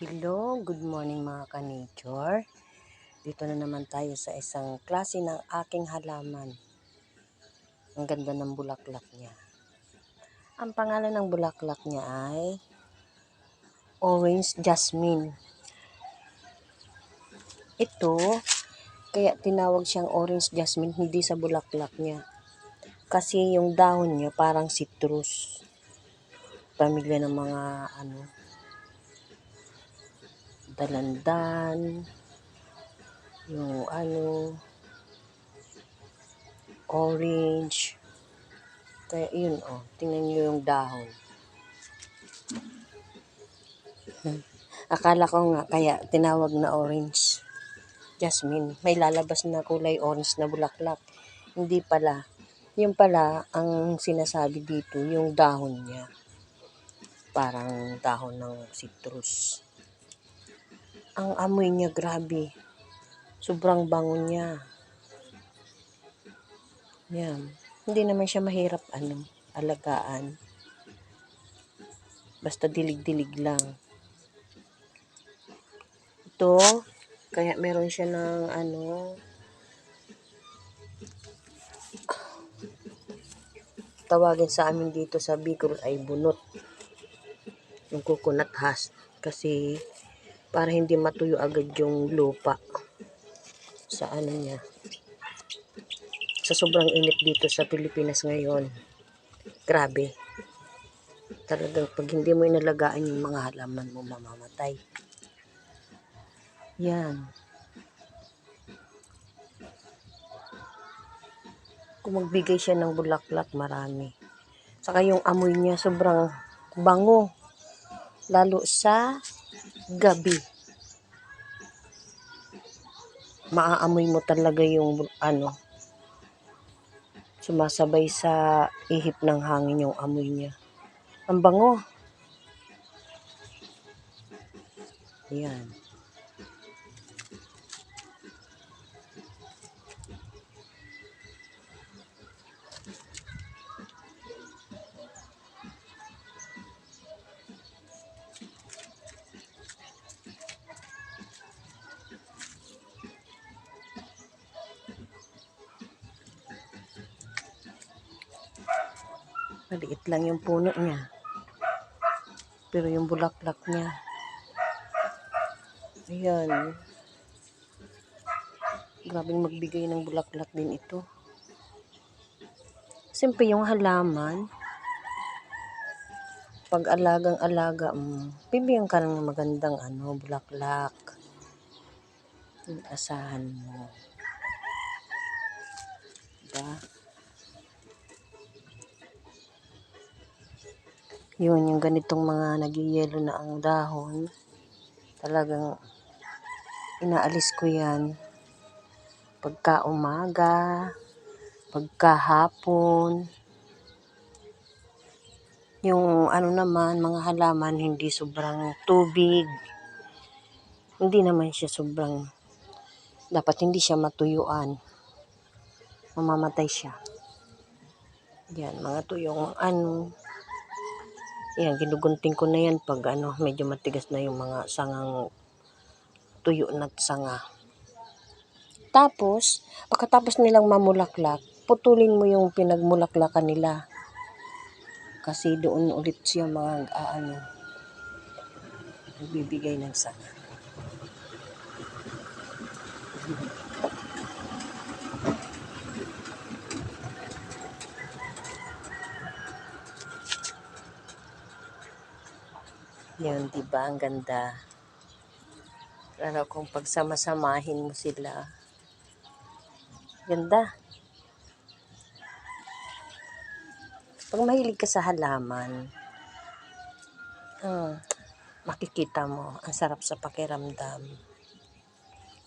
Hello, good morning mga ka-nature. Dito na naman tayo sa isang klase ng aking halaman. Ang ganda ng bulaklak niya. Ang pangalan ng bulaklak niya ay Orange Jasmine. Ito, kaya tinawag siyang Orange Jasmine, hindi sa bulaklak niya. Kasi yung dahon niya parang citrus. Pamilya ng mga dalandan, yung orange. Kaya yun, tingnan nyo yung dahon. Akala ko nga kaya tinawag na Orange Jasmine. May lalabas na kulay orange na bulaklak. Hindi pala. Yung pala, ang sinasabi dito, yung dahon niya. Parang dahon ng citrus. Ang amoy niya, grabe. Sobrang bango niya. Yan. Hindi naman siya mahirap alagaan. Basta dilig-dilig lang. Ito, kaya meron siya ng tawagin sa amin dito sa Bicol ay bunot. Yung coconut husk. Kasi para hindi matuyo agad yung lupa sa niya. Sa sobrang init dito sa Pilipinas ngayon. Grabe. Talagang pag hindi mo inalagaan yung mga halaman mo, mamamatay. Yan. Kung magbigay siya ng bulaklak, marami. Saka yung amoy niya sobrang bango. Lalo sa gabi. Maaamoy mo talaga yung sumasabay sa ihip ng hangin yung amoy niya. Ang bango. Yan. Maliit lang yung puno niya. Pero yung bulaklak niya, ayan. Grabing magbigay ng bulaklak din ito. Siyempre yung halaman, pag alagang-alaga mo, bibigyan ka ng magandang bulaklak. Yung asahan mo. Diba? Yun, yung ganitong mga nagyayelo na ang dahon, talagang inaalis ko yan pagka umaga, pagka hapon. Yung naman, mga halaman, hindi sobrang tubig. Hindi naman siya sobrang, dapat hindi siya matuyuan. Mamamatay siya. Yan, mga tuyong yan, ginugunting ko na yan pag medyo matigas na yung mga sangang tuyo na sanga. Tapos, pagkatapos nilang mamulaklak, putulin mo yung pinagmulaklakan nila. Kasi doon ulit siya nagbibigay ng sanga. Yan, diba? Ang ganda. Lalo kung pagsama-samahin mo sila. Ganda. Pag mahilig ka sa halaman, makikita mo, ang sarap sa pakiramdam.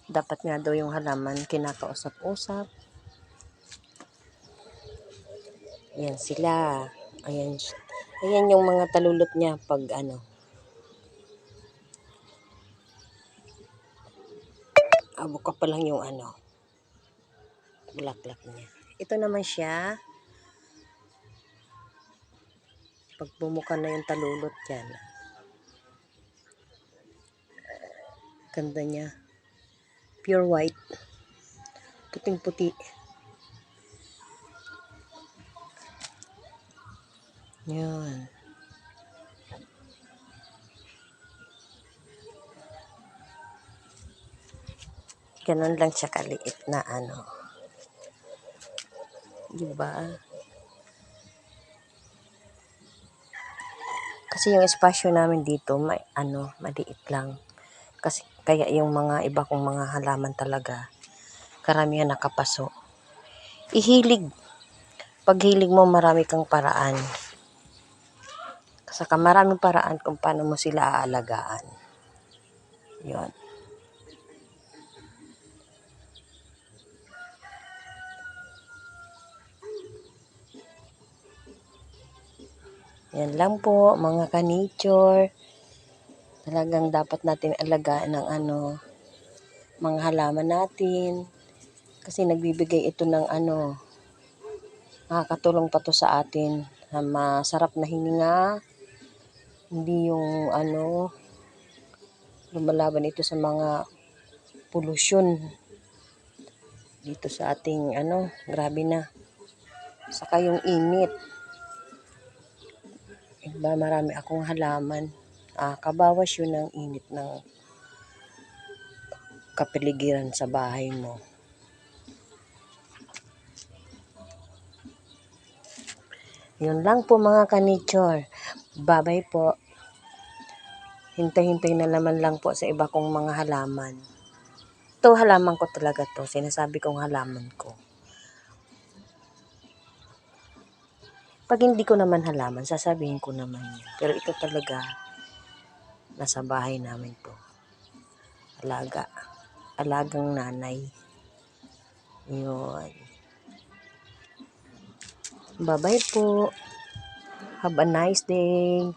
Dapat nga daw yung halaman kinakausap-usap. Ayan sila. Ayan yung mga talulot niya pag buka pa lang yung bulaklak niya. Ito naman siya. Pag bumuka na yung talulot yan. Ganda niya. Pure white. Puting-puti. Yan. Ganun lang siya kaliit na ano. Diba? Kasi yung espasyo namin dito, may ano, maliit lang. Kasi kaya yung mga iba kong mga halaman talaga, karamihan nakapaso. Ihilig. Paghilig mo, marami kang paraan. Saka maraming paraan kung paano mo sila aalagaan. Yun. Yan lang po, mga ka-nature. Talagang dapat natin alagaan ng ano, mga halaman natin. Kasi nagbibigay ito ng ano, nakakatulong pa to sa atin. Na masarap na hininga. Hindi yung ano, lumalaban ito sa mga pollution. Dito sa ating ano, grabe na. Saka yung init. Iba, marami akong halaman. Kabawas yun ng init ng kapaligiran sa bahay mo. Yun lang po mga ka-nature. Bye-bye po. Hintay-hintay na naman lang po sa iba kong mga halaman. Ito halaman ko talaga to. Sinasabi kong halaman ko. Pag hindi ko naman halaman, sasabihin ko naman yun. Pero ito talaga, nasa bahay namin to. Alaga. Alagang nanay. Yun. Bye-bye po. Have a nice day.